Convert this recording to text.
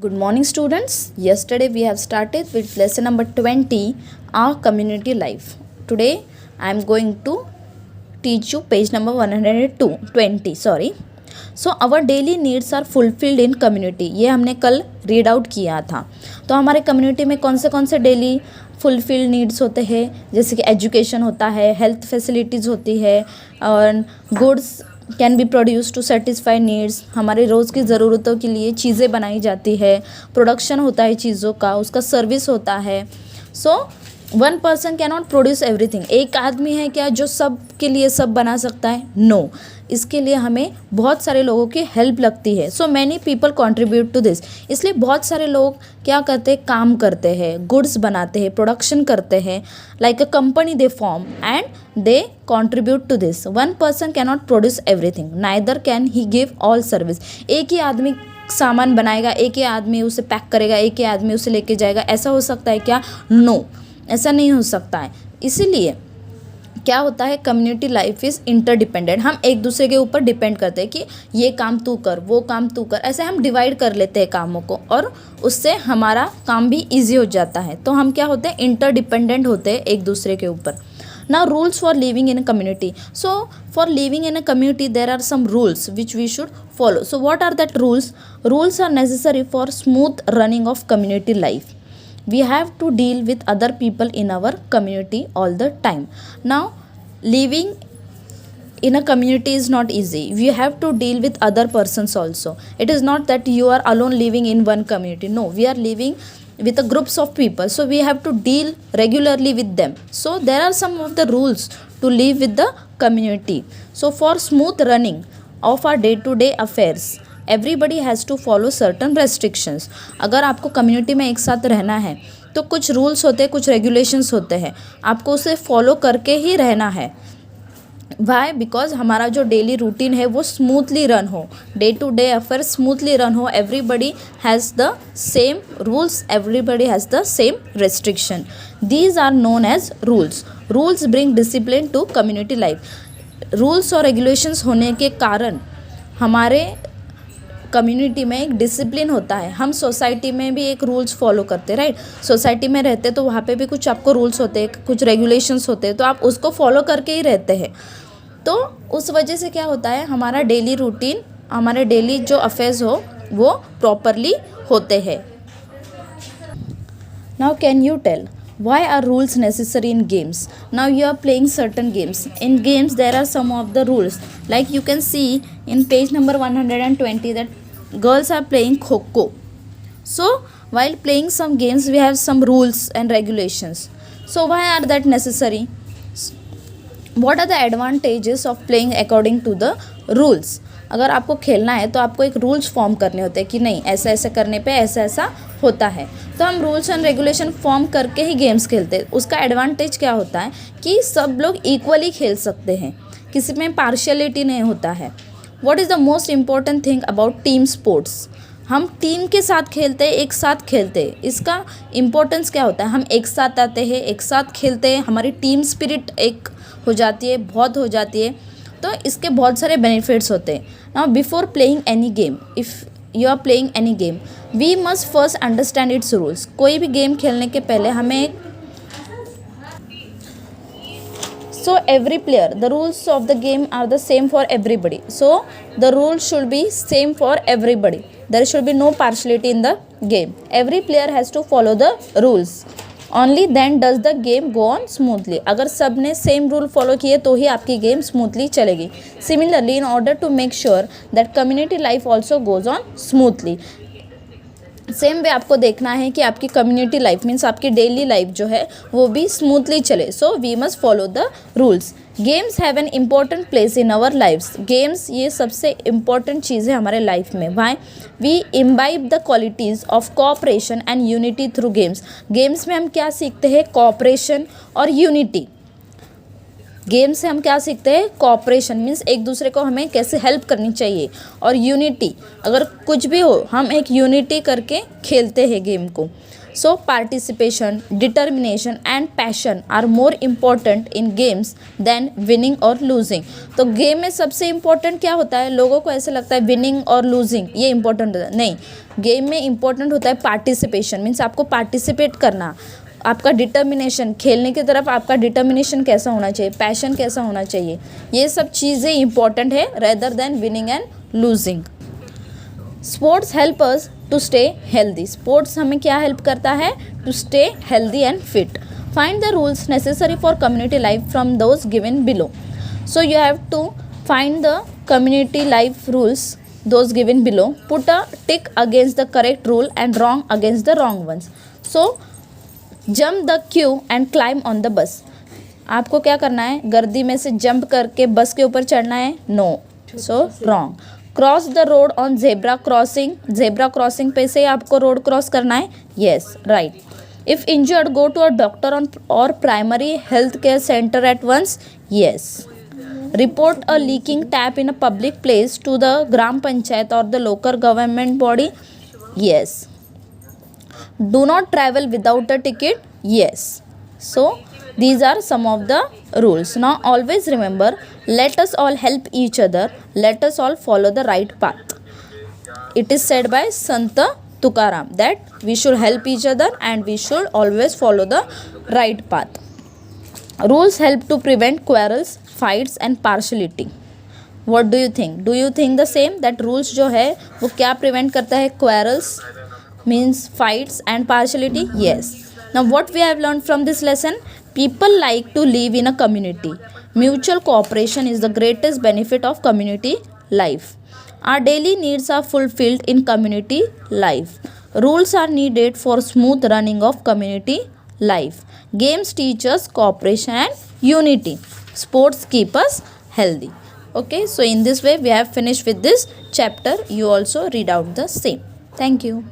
Good morning, students. Yesterday we have started with lesson number 20, our community life. Today I am going to teach you page number 120. Sorry. So our daily needs are fulfilled in community. ये हमने कल read out किया था. तो हमारे community में कौन से डेली फुलफिल्ड नीड्स होते हैं, जैसे कि एजुकेशन होता है, हेल्थ फैसिलिटीज़ होती है और goods can be produce to satisfy needs. हमारे रोज़ की ज़रूरतों के लिए चीज़ें बनाई जाती है, प्रोडक्शन होता है चीज़ों का, उसका सर्विस होता है. So one person can not produce everything. एक आदमी है क्या जो सब के लिए सब बना सकता है? नो. इसके लिए हमें बहुत सारे लोगों की हेल्प लगती है. So many people contribute to this. इसलिए बहुत सारे लोग क्या करते हैं, काम करते हैं, गुड्स बनाते हैं, प्रोडक्शन करते हैं, like a company they form and they contribute to this. One person can not produce everything, neither can he give all service. एक ही आदमी सामान बनाएगा, एक ही आदमी उसे पैक करेगा, एक ही आदमी उसे लेके जाएगा, ऐसा हो सकता है क्या? नो, ऐसा नहीं हो सकता है. इसीलिए क्या होता है, कम्युनिटी लाइफ इज़ इंटरडिपेंडेंट. हम एक दूसरे के ऊपर डिपेंड करते हैं कि ये काम तू कर, वो काम तू कर, ऐसे हम डिवाइड कर लेते हैं कामों को और उससे हमारा काम भी इजी हो जाता है. तो हम क्या होते हैं, इंटरडिपेंडेंट होते हैं एक दूसरे के ऊपर. Now rules for living in a community. So for living in a community there are some rules which we should follow. So what are that rules? Rules are necessary for smooth running of community life. We have to deal with other people in our community all the time. Now living in a community is not easy. We have to deal with other persons also. It is not that you are alone living in one community. No, we are living with a groups of people, so we have to deal regularly with them. So there are some of the rules to live with the community. So for smooth running of our day to day affairs, everybody has to follow certain restrictions. अगर आपको community में एक साथ रहना है तो कुछ rules होते हैं, कुछ रेगुलेशंस होते हैं, आपको उसे फॉलो करके ही रहना है. वाई? बिकॉज हमारा जो डेली रूटीन है वो स्मूथली रन हो, day to day affair smoothly run हो. Everybody has the same rules, everybody has the same restriction. These are known as rules. Rules bring discipline to community life. Rules और regulations होने के कारण हमारे community में एक discipline होता है. हम सोसाइटी में भी एक रूल्स फॉलो करते हैं, राइट? सोसाइटी में रहते तो वहाँ पे भी कुछ आपको रूल्स होते हैं, कुछ रेगुलेशंस होते हैं, तो आप उसको फॉलो करके ही रहते हैं. तो उस वजह से क्या होता है, हमारा डेली रूटीन, हमारे डेली जो अफेयर्स हो वो प्रॉपरली होते हैं. Now can you tell why are rules necessary in games? Now you are playing certain games. In games there are some of the rules, like you can see in page number 120 that girls are playing kho. So while playing some games we have some rules and regulations. So why are that necessary? What are the advantages of playing according to the rules? अगर आपको खेलना है तो आपको एक rules form करने होते हैं कि नहीं, ऐसा ऐसा करने पे ऐसा ऐसा होता है. तो हम रूल्स एंड रेगुलेशन फॉर्म करके ही गेम्स खेलते हैं. उसका एडवांटेज क्या होता है कि सब लोग इक्वली खेल सकते हैं, किसी में पार्शियलिटी नहीं होता है. What is the most important thing about team sports? हम टीम के साथ खेलते हैं, एक साथ खेलते हैं. इसका इम्पोर्टेंस क्या होता है, हम एक साथ आते हैं, एक साथ खेलते हैं, हमारी टीम स्पिरिट एक हो जाती है, बहुत हो जाती है. तो इसके बहुत सारे बेनिफिट्स होते हैं. Now before playing any game, if you are playing any game, we must first understand its rules. कोई भी गेम खेलने के पहले हमें so every player, the rules of the game are the same for everybody. So the rules should be same for everybody. There should be no partiality in the game. Every player has to follow the rules. Only then does the game go on smoothly. अगर सब ने same rule follow किए तो ही आपकी game smoothly चलेगी. Similarly in order to make sure that community life also goes on smoothly, same way आपको देखना है कि आपकी कम्युनिटी लाइफ मीन्स आपकी डेली लाइफ जो है वो भी स्मूथली चले. So we must follow the rules. Games have an important place in our lifes. Games ये सबसे इम्पॉर्टेंट चीज़ है हमारे लाइफ में. Why? We imbibe the qualities of cooperation and unity through games. Games में हम क्या सीखते हैं, कोऑपरेशन और यूनिटी. गेम्स से हम क्या सीखते हैं, कोऑपरेशन मीन्स एक दूसरे को हमें कैसे हेल्प करनी चाहिए, और यूनिटी, अगर कुछ भी हो हम एक यूनिटी करके खेलते हैं गेम को. So participation, determination and passion are more important in games than winning or losing. तो गेम में सबसे इम्पोर्टेंट क्या होता है? लोगों को ऐसे लगता है विनिंग और लूजिंग ये इंपॉर्टेंट होता है, नहीं, गेम में इंपॉर्टेंट होता है पार्टिसिपेशन, मीन्स आपको पार्टिसिपेट करना, आपका डिटर्मिनेशन, खेलने की तरफ आपका डिटर्मिनेशन कैसा होना चाहिए, पैशन कैसा होना चाहिए, ये सब चीज़ें इंपॉर्टेंट है rather than winning and losing. Sports help us to stay healthy. Sports हमें क्या हेल्प करता है? To stay healthy and fit. Find the rules necessary for community life from those given below. So you have to find the community life rules, those given below. Put a tick against the correct rule and wrong against the wrong ones. So jump the queue and climb on the bus. आपको क्या करना है? गर्दी में से jump करके बस के ऊपर चढ़ना है? No, so wrong. Cross the road on zebra crossing. Zebra crossing पे से आपको रोड क्रॉस करना है? Yes, right. If injured go to a doctor on or primary health care centre at once. Yes. Report a leaking tap in a public place to the gram panchayat or the local government body. Yes. Do not travel without a ticket. Yes. So these are some of the rules. Now always remember, let us all help each other, let us all follow the right path. It is said by Sant Tukaram that we should help each other and we should always follow the right path. Rules help to prevent quarrels, fights and partiality. What do you think? Do you think the same that rules जो है वो क्या prevent करता है? Quarrels means fights and partiality. Yes. Now what we have learned from this lesson? People like to live in a community. Mutual cooperation is the greatest benefit of community life. Our daily needs are fulfilled in community life. Rules are needed for smooth running of community life. Games teach us cooperation and unity. Sports keep us healthy. Okay, so in this way we have finished with this chapter. You also read out the same. Thank you.